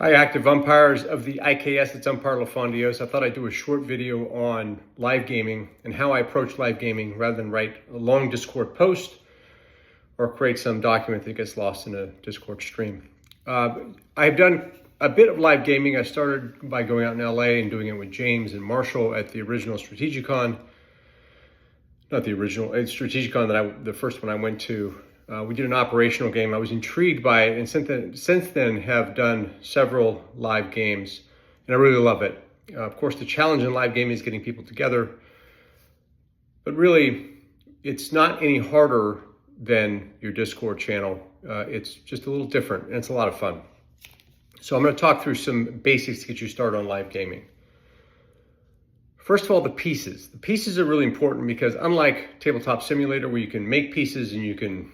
Hi, active umpires of the IKS, it's Umpire LaFondiose. I thought I'd do a short video on live gaming and how I approach live gaming rather than write a long Discord post or create some document that gets lost in a Discord stream. I've done a bit of live gaming. I started by going out in LA and doing it with James and Marshall at the original Strategicon. Not the original, it's Strategicon the first one I went to. We did an operational game. I was intrigued by it, and since then have done several live games, and I really love it. Of course, the challenge in live gaming is getting people together, but really, it's not any harder than your Discord channel. It's just a little different, and it's a lot of fun. So I'm going to talk through some basics to get you started on live gaming. First of all, the pieces. The pieces are really important because unlike Tabletop Simulator, where you can make pieces and you can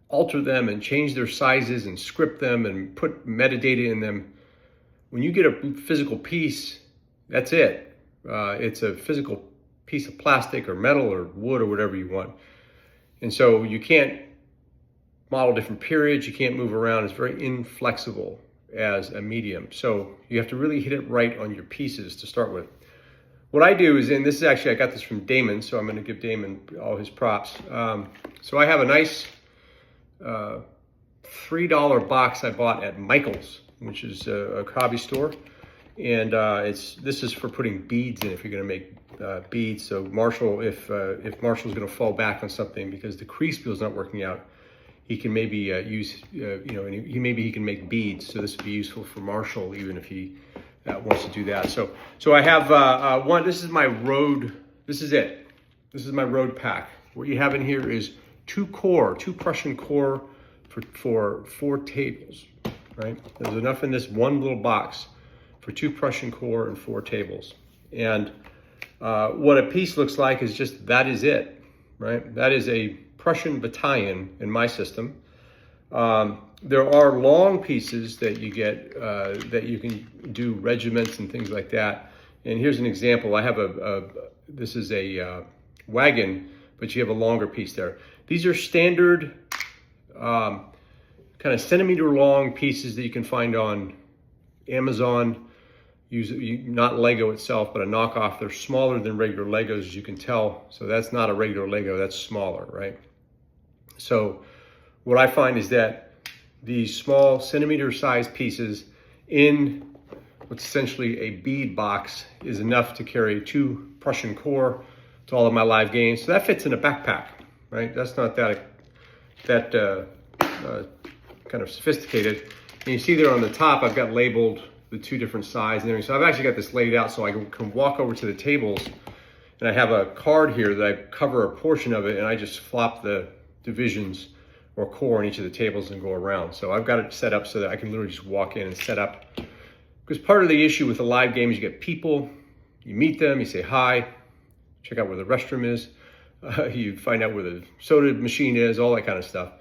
alter them and change their sizes and script them and put metadata in them, when you get a physical piece, that's it. It's a physical piece of plastic or metal or wood or whatever you want. And so you can't model different periods, you can't move around. It's very inflexible as a medium. So you have to really hit it right on your pieces to start with. What I do is, and this is actually, I got this from Damon, so I'm going to give Damon all his props. So I have a nice $3 box I bought at Michael's, which is a hobby store. And this is for putting beads in if you're going to make beads. So Marshall, if Marshall's going to fall back on something because the Kriegsspiel is not working out, he can maybe use, maybe he can make beads. So this would be useful for Marshall, even if he wants to do that. So I have one. This is my road. This is it. This is my road pack. What you have in here is two Prussian core for 4 tables. Right. There's enough in this one little box for 2 Prussian core and 4 tables. And what a piece looks like is just that is it. Right. That is a Prussian battalion in my system. There are long pieces that you get that you can do regiments and things like that. And here's an example. I have this is a wagon, but you have a longer piece there. These are standard kind of centimeter long pieces that you can find on Amazon. Not Lego itself, but a knockoff. They're smaller than regular Legos, as you can tell. So that's not a regular Lego, that's smaller, right? So what I find is that these small centimeter sized pieces in what's essentially a bead box is enough to carry 2 Prussian core to all of my live games. So that fits in a backpack, right? That's not that kind of sophisticated. And you see there on the top, I've got labeled the 2 different sizes and everything. So I've actually got this laid out so I can walk over to the tables, and I have a card here that I cover a portion of it, and I just flop the divisions or core on each of the tables and go around. So I've got it set up so that I can literally just walk in and set up. Because part of the issue with a live game is you get people, you meet them, you say hi, check out where the restroom is, you find out where the soda machine is, all that kind of stuff.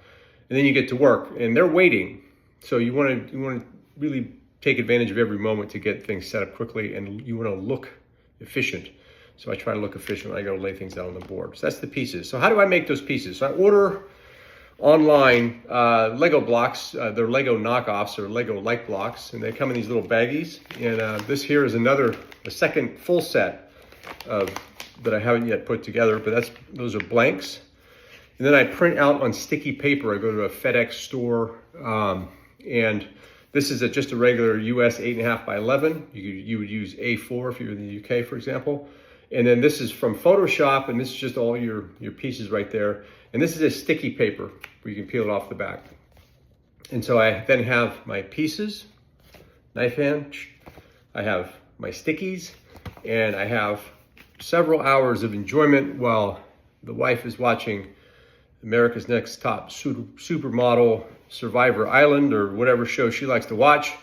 And then you get to work and they're waiting. So you want to really take advantage of every moment to get things set up quickly, and you want to look efficient. So I try to look efficient when I go lay things out on the board. So that's the pieces. So how do I make those pieces? So I order online Lego blocks. They're Lego knockoffs or Lego-like blocks, and they come in these little baggies. And this here is a second full set that I haven't yet put together, but those are blanks. And then I print out on sticky paper. I go to a FedEx store, and this is just a regular US 8.5 by 11. You would use A4 if you're in the UK, for example. And then this is from Photoshop, and this is just all your pieces right there. And this is a sticky paper where you can peel it off the back. And so I then have my pieces, knife hand, I have my stickies, and I have several hours of enjoyment while the wife is watching America's Next Top Supermodel, Survivor Island, or whatever show she likes to watch.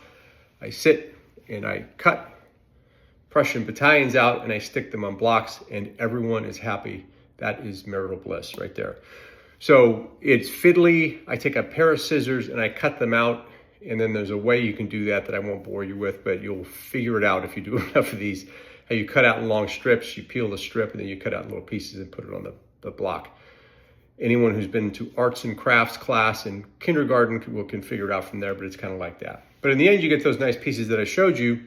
I sit and I cut Prussian battalions out and I stick them on blocks, and everyone is happy. That is marital bliss right there. So it's fiddly. I take a pair of scissors and I cut them out, and then there's a way you can do that I won't bore you with, but you'll figure it out if you do enough of these. How you cut out in long strips, you peel the strip, and then you cut out in little pieces and put it on the block. Anyone who's been to arts and crafts class in kindergarten can figure it out from there, but it's kind of like that. But in the end, you get those nice pieces that I showed you,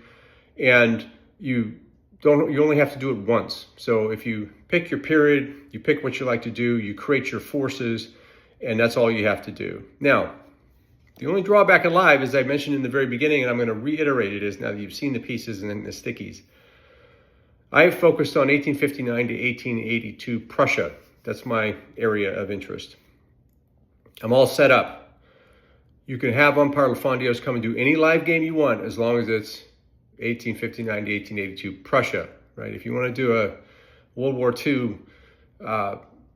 and you only have to do it once. So if you pick your period, you pick what you like to do, you create your forces, and that's all you have to do. Now, the only drawback in live, as I mentioned in the very beginning, and I'm going to reiterate it, is now that you've seen the pieces and then the stickies, I have focused on 1859 to 1882 Prussia. That's my area of interest. I'm all set up. You can have Umpire LaFondiose come and do any live game you want as long as it's 1859 to 1882 Prussia, right? If you want to do a World War II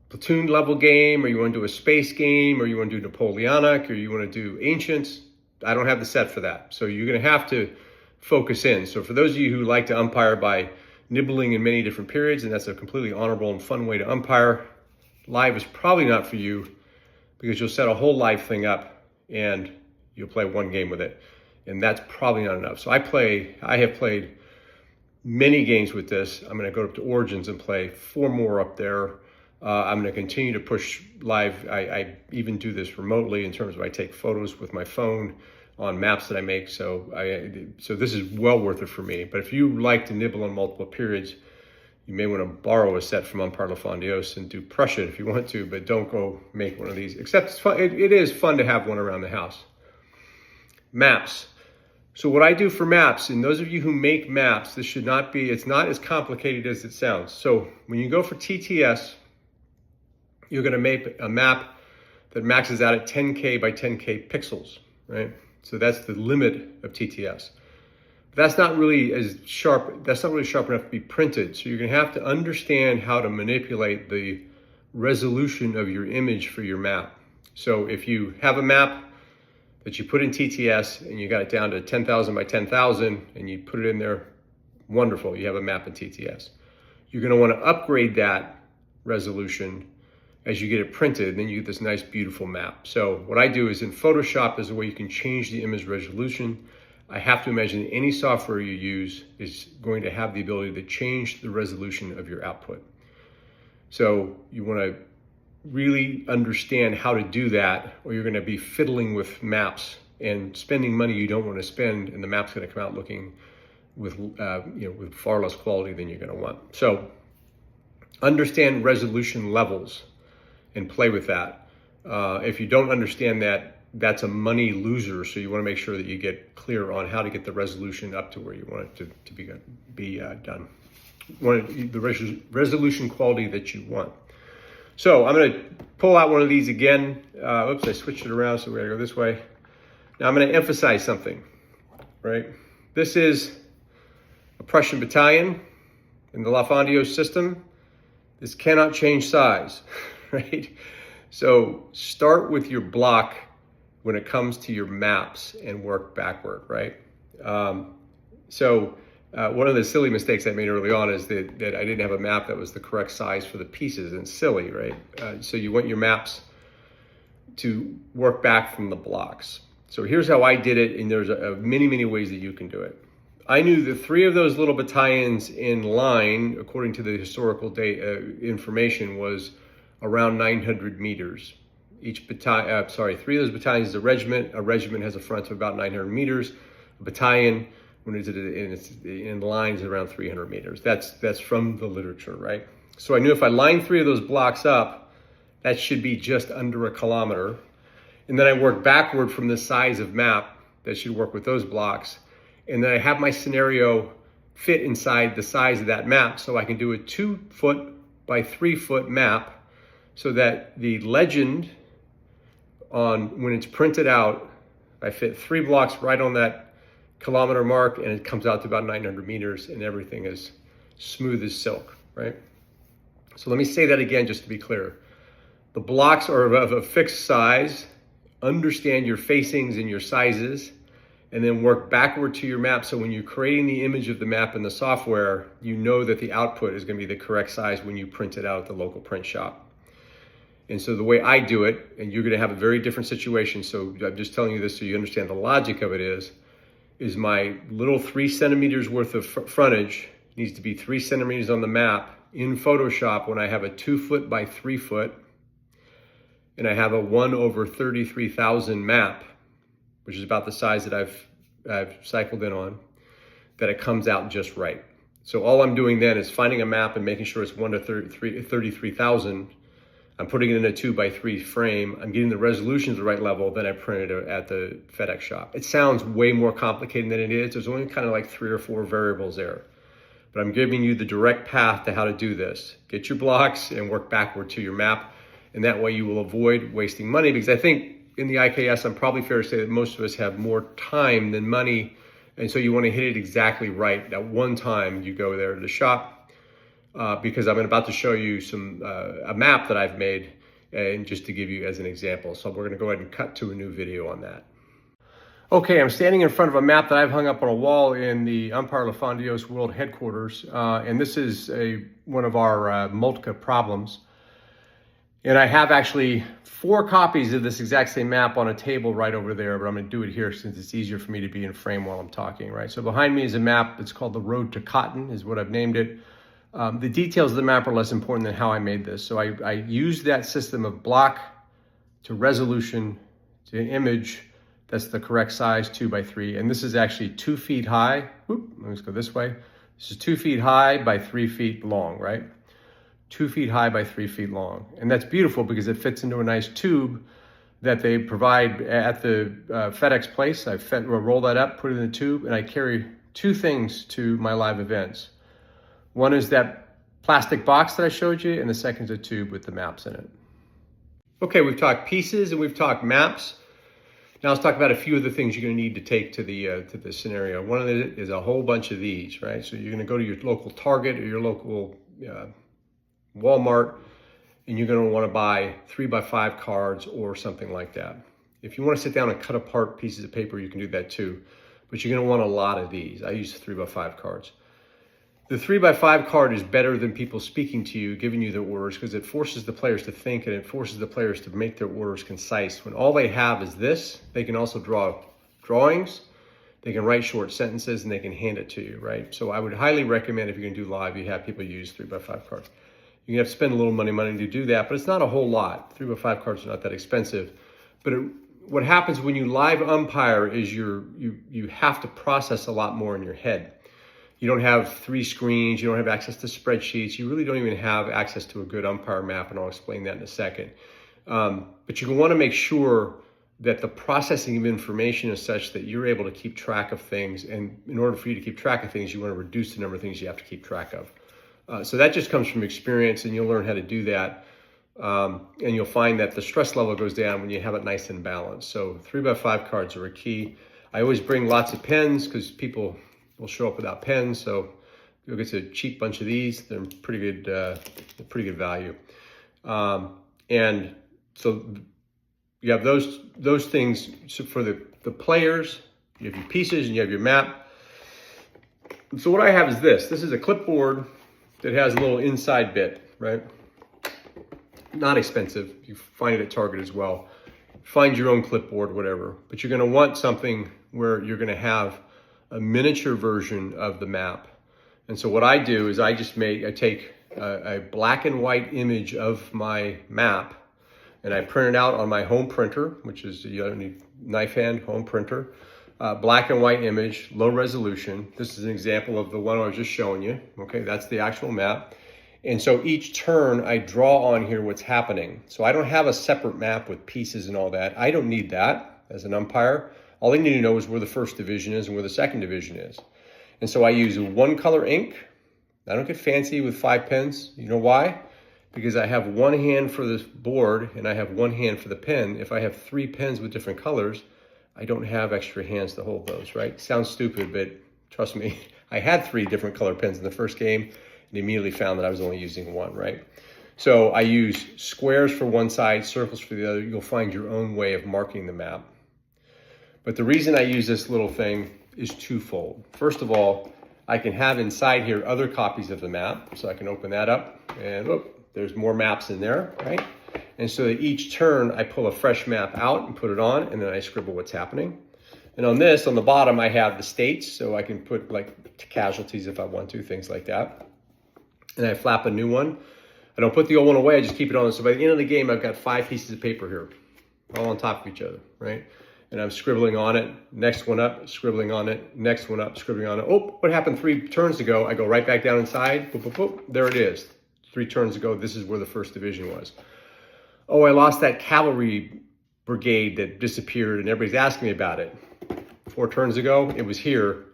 platoon level game, or you want to do a space game, or you want to do Napoleonic, or you want to do ancients, I don't have the set for that. So you're going to have to focus in. So for those of you who like to umpire by nibbling in many different periods, and that's a completely honorable and fun way to umpire, live is probably not for you, because you'll set a whole live thing up and you'll play one game with it, and that's probably not enough. So I have played many games with this. I'm going to go up to Origins and play 4 more up there. I'm going to continue to push live. I even do this remotely in terms of I take photos with my phone on maps that I make. So this is well worth it for me. But if you like to nibble on multiple periods, you may want to borrow a set from Umpire LaFondiose and do Prussia if you want to, but don't go make one of these. Except it's fun. It is fun to have one around the house. Maps. So what I do for maps, and those of you who make maps, it's not as complicated as it sounds. So when you go for TTS, you're going to make a map that maxes out at 10K by 10K pixels, right? So that's the limit of TTS. That's not really sharp enough to be printed. So you're going to have to understand how to manipulate the resolution of your image for your map. So if you have a map that you put in TTS and you got it down to 10,000 by 10,000 and you put it in there, wonderful, you have a map in TTS. You're going to want to upgrade that resolution as you get it printed, and then you get this nice, beautiful map. So what I do is in Photoshop is a way you can change the image resolution. I have to imagine any software you use is going to have the ability to change the resolution of your output. So you want to really understand how to do that, or you're going to be fiddling with maps and spending money you don't want to spend, and the map's going to come out looking with far less quality than you're going to want. So understand resolution levels and play with that. If you don't understand that, that's a money loser. So you want to make sure that you get clear on how to get the resolution up to where you want it to be done. The resolution quality that you want. So I'm going to pull out one of these again. Oops, I switched it around, so we're going to go this way. Now I'm going to emphasize something, right? This is a Prussian battalion in the LaFondiose system. This cannot change size, right? So start with your block when it comes to your maps and work backward, right? One of the silly mistakes I made early on is that I didn't have a map that was the correct size for the pieces, and silly, right? So you want your maps to work back from the blocks. So here's how I did it, and there's many, many ways that you can do it. I knew the 3 of those little battalions in line, according to the historical information, was around 900 meters. Each battalion, 3 of those battalions is a regiment. A regiment has a front of about 900 meters. A battalion, when it's in lines, is around 300 meters. That's from the literature, right? So I knew if I lined 3 of those blocks up, that should be just under a kilometer. And then I work backward from the size of map that should work with those blocks. And then I have my scenario fit inside the size of that map, so I can do a 2-foot by 3-foot map, so that the legend when it's printed out, I fit 3 blocks right on that kilometer mark, and it comes out to about 900 meters, and everything is smooth as silk, right? So let me say that again just to be clear. The blocks are of a fixed size. Understand your facings and your sizes, and then work backward to your map. So when you're creating the image of the map in the software, you know that the output is going to be the correct size when you print it out at the local print shop. And so the way I do it, and you're going to have a very different situation, so I'm just telling you this so you understand the logic of it, is my little 3 centimeters worth of frontage needs to be 3 centimeters on the map in Photoshop when I have a 2-foot by 3-foot. and I have a 1/33,000 map, which is about the size that I've cycled in on, that it comes out just right. So all I'm doing then is finding a map and making sure it's 1/33,000. I'm putting it in a 2x3 frame. I'm getting the resolution to the right level. Then I print it at the FedEx shop. It sounds way more complicated than it is. There's only kind of like 3 or 4 variables there. But I'm giving you the direct path to how to do this. Get your blocks and work backward to your map. And that way you will avoid wasting money, because I think in the IKS, I'm probably fair to say that most of us have more time than money. And so you want to hit it exactly right. That one time you go there to the shop, because I'm about to show you a map that I've made, and just to give you as an example. So we're gonna go ahead and cut to a new video on that. Okay, I'm standing in front of a map that I've hung up on a wall in the Umpire LaFondiose World Headquarters. And this is one of our Multica problems. And I have actually 4 copies of this exact same map on a table right over there, but I'm gonna do it here since it's easier for me to be in frame while I'm talking, right? So behind me is a map that's called the Road to Cotton, is what I've named it. The details of the map are less important than how I made this. So I used that system of block to resolution to image that's the correct size, 2x3. And this is actually 2 feet high. Let's go this way. This is 2 feet high by 3 feet long, right? 2 feet high by 3 feet long. And that's beautiful because it fits into a nice tube that they provide at the FedEx place. I roll that up, put it in the tube, and I carry 2 things to my live events. One is that plastic box that I showed you, and the second is a tube with the maps in it. Okay, we've talked pieces and we've talked maps. Now let's talk about a few of the things you're going to need to take to the scenario. One of it is a whole bunch of these, right? So you're going to go to your local Target or your local Walmart, and you're going to want to buy 3x5 cards or something like that. If you want to sit down and cut apart pieces of paper, you can do that too. But you're going to want a lot of these. I use 3x5 cards. The 3x5 card is better than people speaking to you, giving you their orders, because it forces the players to think, and it forces the players to make their orders concise. When all they have is this, they can also draw drawings, they can write short sentences, and they can hand it to you, right? So I would highly recommend, if you're gonna do live, you have people use 3x5 cards. You have to spend a little money to do that, but it's not a whole lot. 3x5 cards are not that expensive. But what happens when you live umpire is you have to process a lot more in your head. You don't have 3 screens, you don't have access to spreadsheets, you really don't even have access to a good umpire map, and I'll explain that in a second. But you want to make sure that the processing of information is such that you're able to keep track of things, and in order for you to keep track of things, you want to reduce the number of things you have to keep track of. So that just comes from experience, and you'll learn how to do that. And you'll find that the stress level goes down when you have it nice and balanced. So 3x5 cards are a key. I always bring lots of pens because people will show up without pens, so you'll get a cheap bunch of these. They're pretty good value. And so you have those things. So for the players, you have your pieces and you have your map. So what I have is this. This is a clipboard that has a little inside bit, right? Not expensive. You find it at Target as well. Find your own clipboard, whatever. But you're going to want something where you're going to have a miniature version of the map. And so what I do is I take a black and white image of my map, and I print it out on my home printer, which is the knife hand home printer. Black and white image, low resolution. This is an example of the one I was just showing you. Okay, that's the actual map. And so each turn I draw on here what's happening. So I don't have a separate map with pieces and all that. I don't need that as an umpire. All they need to know is where the first division is and where the second division is. And so I use 1 color ink. I don't get fancy with 5 pens. You know why? Because I have 1 hand for the board and I have 1 hand for the pen. If I have 3 pens with different colors, I don't have extra hands to hold those, right? Sounds stupid, but trust me, I had 3 different color pens in the first game and immediately found that I was only using 1, right? So I use squares for one side, circles for the other. You'll find your own way of marking the map. But the reason I use this little thing is twofold. First of all, I can have inside here other copies of the map. So I can open that up and there's more maps in there, right? And so that each turn I pull a fresh map out and put it on, and then I scribble what's happening. And on this, on the bottom, I have the states. So I can put like casualties if I want to, things like that. And I flap a new one. I don't put the old one away, I just keep it on. So by the end of the game, I've got 5 pieces of paper here, all on top of each other, right? And I'm scribbling on it, next one up, scribbling on it, next one up, scribbling on it. Oh, what happened 3 turns ago? I go right back down inside, boop, boop, boop. There it is. 3 turns ago, this is where the first division was. Oh, I lost that cavalry brigade that disappeared and everybody's asking me about it. 4 turns ago, it was here.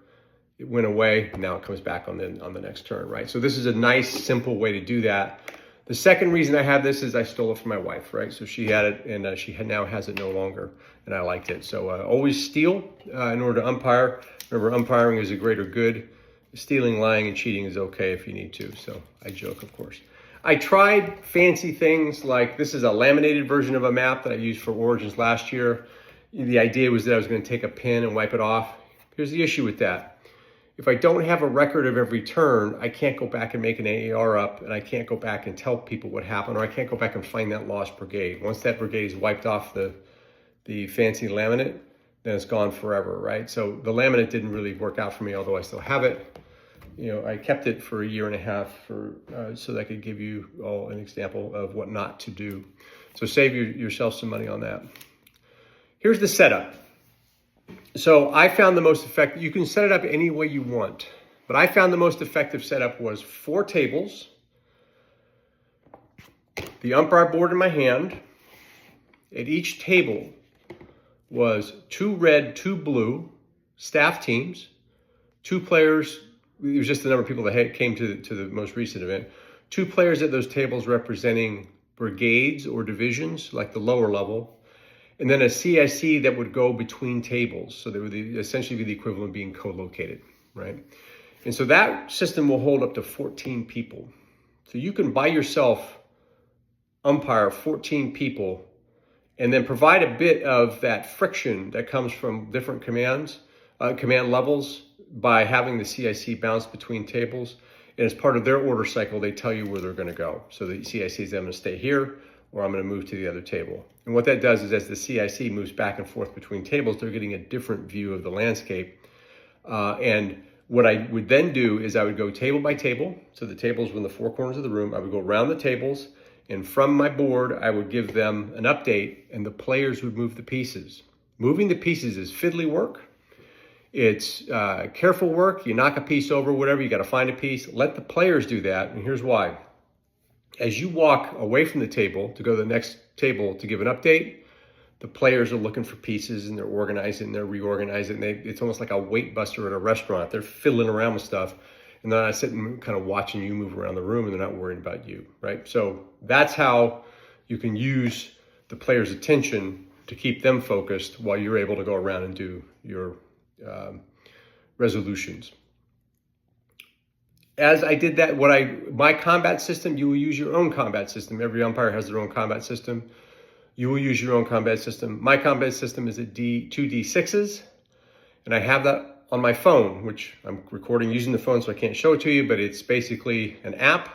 It went away, now it comes back on the next turn, right? So this is a nice, simple way to do that. The second reason I have this is I stole it from my wife, right? So she had it, and she now has it no longer, and I liked it. So always steal in order to umpire. Remember, umpiring is a greater good. Stealing, lying, and cheating is okay if you need to. So I joke, of course. I tried fancy things like this is a laminated version of a map that I used for Origins last year. The idea was that I was going to take a pen and wipe it off. Here's the issue with that. If I don't have a record of every turn, I can't go back and make an AAR up, and I can't go back and tell people what happened, or I can't go back and find that lost brigade. Once that brigade is wiped off the fancy laminate, then it's gone forever, right? So the laminate didn't really work out for me, although I still have it. You know, I kept it for 1.5 years so that I could give you all an example of what not to do. So save yourself some money on that. Here's the setup. So I found the most effective, you can set it up any way you want, but I found the most effective setup was 4 tables, the umpire board in my hand. At each table was 2 red, 2 blue staff teams, 2 players. It was just the number of people that came to the most recent event. 2 players at those tables representing brigades or divisions, like the lower level, and then a CIC that would go between tables. So they would essentially be the equivalent of being co-located, right? And so that system will hold up to 14 people. So you can by yourself umpire 14 people and then provide a bit of that friction that comes from different command levels by having the CIC bounce between tables. And as part of their order cycle, they tell you where they're going to go. So the CIC says, I'm going to stay here, or I'm going to move to the other table. And what that does is as the CIC moves back and forth between tables, they're getting a different view of the landscape. And what I would then do is I would go table by table. So the tables were in the 4 corners of the room. I would go around the tables, and from my board, I would give them an update, and the players would move the pieces. Moving the pieces is fiddly work. It's careful work. You knock a piece over, whatever, you got to find a piece. Let the players do that, and here's why. As you walk away from the table to go to the next table to give an update, the players are looking for pieces and they're organizing, they're reorganizing. It's almost like a weight buster at a restaurant. They're fiddling around with stuff, and they're not sitting kind of watching you move around the room, and they're not worrying about you, right? So that's how you can use the players' attention to keep them focused while you're able to go around and do your resolutions. As I did that, my combat system, you will use your own combat system. Every umpire has their own combat system. You will use your own combat system. My combat system is at 2 D6s, and I have that on my phone, which I'm recording using the phone, so I can't show it to you, but it's basically an app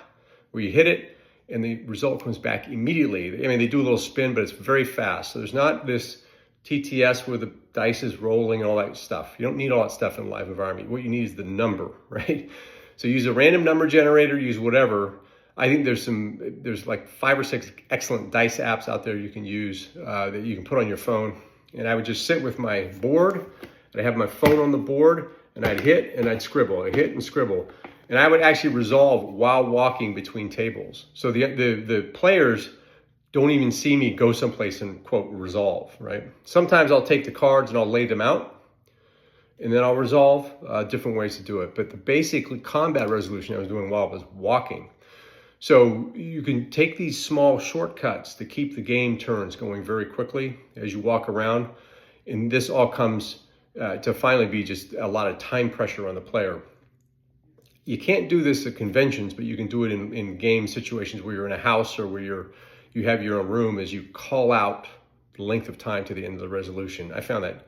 where you hit it, and the result comes back immediately. I mean, they do a little spin, but it's very fast. So there's not this TTS where the dice is rolling and all that stuff. You don't need all that stuff in a live environment. What you need is the number, right? So use a random number generator, use whatever. I think there's like 5 or 6 excellent dice apps out there you can use that you can put on your phone. And I would just sit with my board, and I have my phone on the board, and I'd hit and I'd scribble. I'd hit and scribble. And I would actually resolve while walking between tables. So the players don't even see me go someplace and quote resolve, right? Sometimes I'll take the cards and I'll lay them out, and then I'll resolve different ways to do it. But the basic combat resolution I was doing while I was walking. So you can take these small shortcuts to keep the game turns going very quickly as you walk around. And this all comes to finally be just a lot of time pressure on the player. You can't do this at conventions, but you can do it in game situations where you're in a house or where you have your own room as you call out the length of time to the end of the resolution. I found that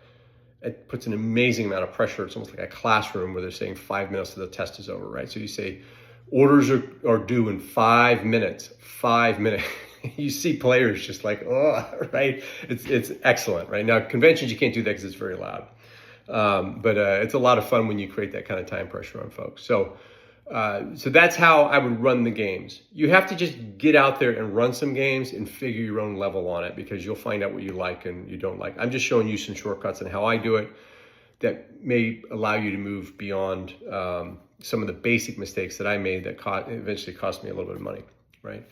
it puts an amazing amount of pressure. It's almost like a classroom where they're saying 5 minutes till the test is over, right? So you say, orders are due in 5 minutes, 5 minutes. You see players just like, oh, right? It's excellent, right? Now, conventions, you can't do that because it's very loud. But it's a lot of fun when you create that kind of time pressure on folks. So So that's how I would run the games. You have to just get out there and run some games and figure your own level on it, because you'll find out what you like and you don't like. I'm just showing you some shortcuts and how I do it that may allow you to move beyond some of the basic mistakes that I made that eventually cost me a little bit of money, right?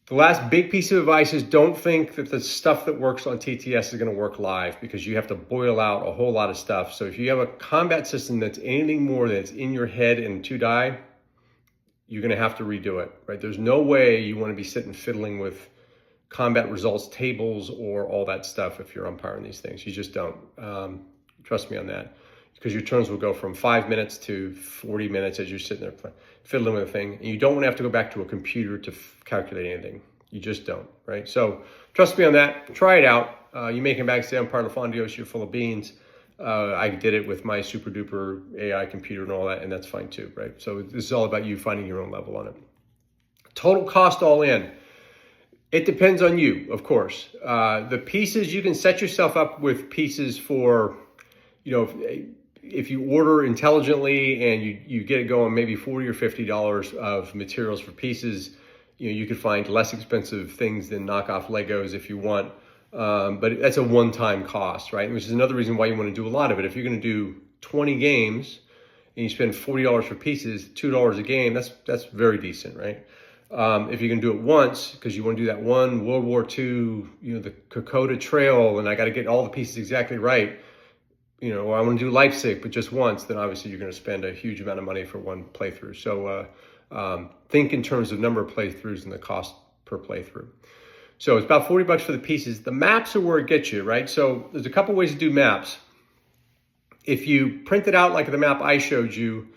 The last big piece of advice is don't think that the stuff that works on TTS is going to work live, because you have to boil out a whole lot of stuff. So if you have a combat system that's anything more than it's in your head and 2 die, you're going to have to redo it, right? There's no way you want to be sitting fiddling with combat results tables or all that stuff if you're umpiring these things. You just don't. Trust me on that, because your turns will go from 5 minutes to 40 minutes as you're sitting there fiddling with a thing. And you don't want to have to go back to a computer to calculate anything. You just don't, right? So trust me on that. Try it out. You may come back and say, Umpire LaFondiose, you're full of beans. I did it with my super duper AI computer and all that, and that's fine too, right? So this is all about you finding your own level on it. Total cost all in. It depends on you, of course. The pieces, you can set yourself up with pieces for, if you order intelligently and you get it going, maybe $40 or $50 of materials for pieces. You could find less expensive things than knockoff Legos if you want, but that's a one-time cost, right? Which is another reason why you want to do a lot of it. If you're going to do 20 games and you spend $40 for pieces, $2 a game, that's very decent, right? If you can do it once, because you want to do that one World War II, the Kokoda Trail, and I got to get all the pieces exactly right, or I want to do Leipzig, but just once, then obviously you're going to spend a huge amount of money for one playthrough. So think in terms of number of playthroughs and the cost per playthrough. So it's about $40 for the pieces. The maps are where it gets you, right? So there's a couple ways to do maps. If you print it out like the map I showed you,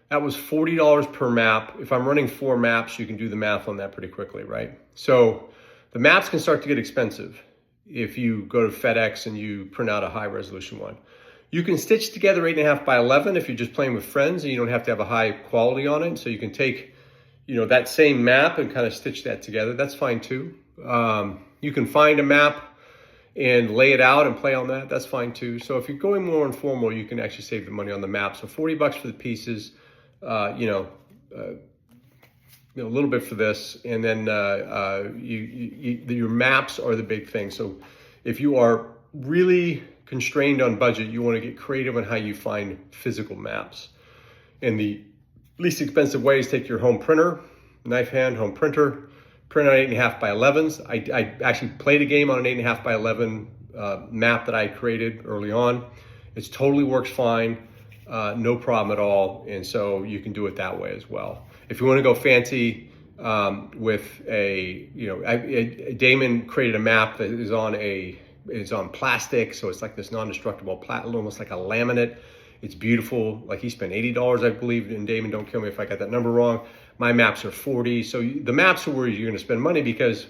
that was $40 per map. If I'm running 4 maps, you can do the math on that pretty quickly, right? So the maps can start to get expensive if you go to FedEx and you print out a high resolution one. You can stitch together 8.5 by 11 if you're just playing with friends and you don't have to have a high quality on it. So you can take, that same map and kind of stitch that together. That's fine too. You can find a map and lay it out and play on that. That's fine too. So if you're going more informal, you can actually save the money on the map. So $40 for the pieces, a little bit for this, and then your maps are the big thing. So if you are really constrained on budget, you want to get creative on how you find physical maps. And the least expensive way is take your home printer, knife hand, home printer, print out 8.5 by 11s. I actually played a game on an 8.5 by 11 map that I created early on. It totally works fine, no problem at all. And so you can do it that way as well. If you want to go fancy with Damon created a map that is on plastic, so it's like this non-destructible almost like a laminate. It's beautiful. Like he spent $80, I believe, and Damon, don't kill me if I got that number wrong. My maps are $40. So the maps are where you're going to spend money, because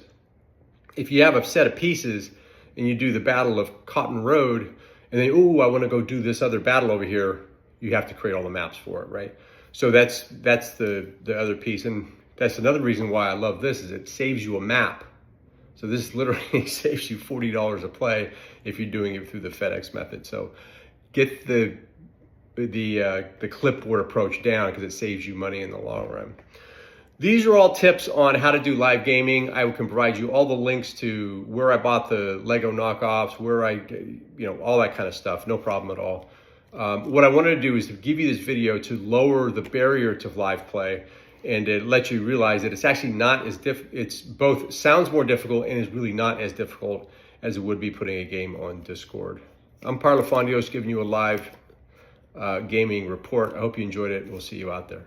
if you have a set of pieces and you do the Battle of Cotton Road, and then, I want to go do this other battle over here, you have to create all the maps for it, right? So that's the other piece. And that's another reason why I love this, is it saves you a map. So this literally saves you $40 a play if you're doing it through the FedEx method. So get the clipboard approach down, because it saves you money in the long run. These are all tips on how to do live gaming. I can provide you all the links to where I bought the Lego knockoffs, where all that kind of stuff. No problem at all. What I wanted to do is to give you this video to lower the barrier to live play, and to let you realize that it's actually not as it's both sounds more difficult and is really not as difficult as it would be putting a game on Discord. Umpire LaFondiose giving you a live gaming report. I hope you enjoyed it. We'll see you out there.